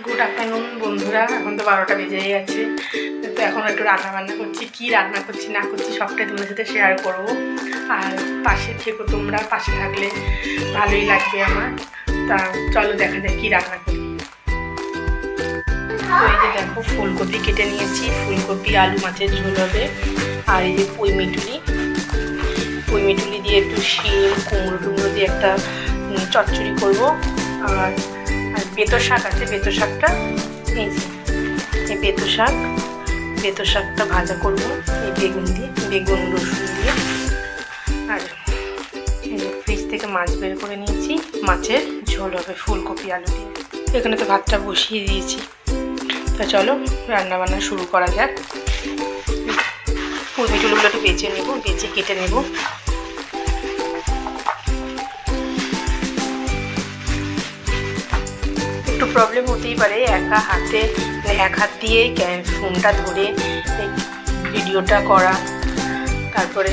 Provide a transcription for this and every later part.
Good afternoon বন্ধুরা, এখন তো 12টা বেজেই গেছে। তো এখন একটু রান্না করছি, কি রান্না করছি না করছি সবটাই তোমাদের সাথে শেয়ার করবো। আর পাশে থেকো, তোমরা পাশে থাকলে ভালোই লাগবে আমার। তা চলো দেখা যায় কী রান্না করি। তো এই যে দেখো, ফুলকপি কেটে নিয়েছি, ফুলকপি আলু মাছের ঝোল হবে। আর এই যে পুঁই মিটুলি দিয়ে একটু শিম কুমড়ো টুমড়ো দিয়ে একটা চচ্চড়ি করবো। আর বেতো শাক আছে, বেতো শাকটা এই যে এই বেতো শাকটা ভাজা করবো এই বেগুন রসুন দিয়ে। আর ফ্রিজ থেকে মাছ বের করে নিয়েছি, মাছের ঝোল হবে ফুলকপি আলু দিয়ে। এখানে তো ভাতটা বসিয়ে দিয়েছি। তা চলো রান্নাবান্না শুরু করা যাক। মিটুলিগুলো একটু বেছে কেটে নেব। একটু প্রবলেম হতেই পারে, একা হাতে এক হাত দিয়ে ফোনটা ধরে ভিডিওটা করা, তারপরে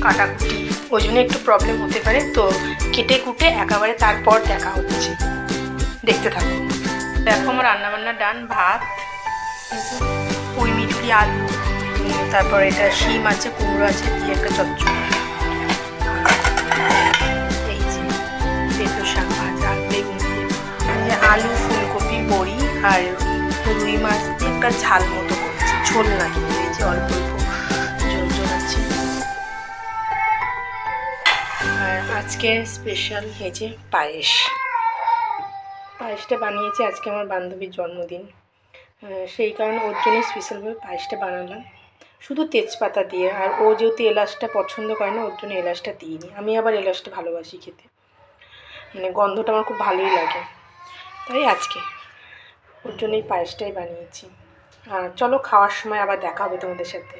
কাটাকুটি, ওই জন্য একটু প্রবলেম হতে পারে। তো কেটে কুটে একেবারে তারপর দেখা হচ্ছে, দেখতে থাকো। দেখো আমার রান্নাবান্না ডান। ভাত, পুঁই মিটুলি আলু, তারপর এটা শিম আছে কুমড়ো আছে দিয়ে একটা চচ্চড়ি, এই যে বেতো শাক ভাজা বেগুন দিয়ে, আলু ফুলকপি বড়ি আর রুই মাছ দিয়ে একটা ঝাল মতো করছি, ঝোল না কিন্তু এই যে অল্প অল্প ঝোল আছে। আর আজকে স্পেশাল এই যে পায়েসটা বানিয়েছি। আজকে আমার বান্ধবীর জন্মদিন, সেই কারণে ওর জন্য স্পেশালভাবে পায়েসটা বানালাম, শুধু তেজপাতা দিয়ে। আর ও যেহেতু এলাচটা পছন্দ করে না, ওর জন্য এলাচটা দিইনি। আমি আবার এলাচটা ভালোবাসি খেতে, মানে গন্ধটা আমার খুব ভালোই লাগে, তাই আজকে ওর জন্য এই পায়েসটাই বানিয়েছি। আর চলো খাওয়ার সময় আবার দেখা হবে তোমাদের সাথে।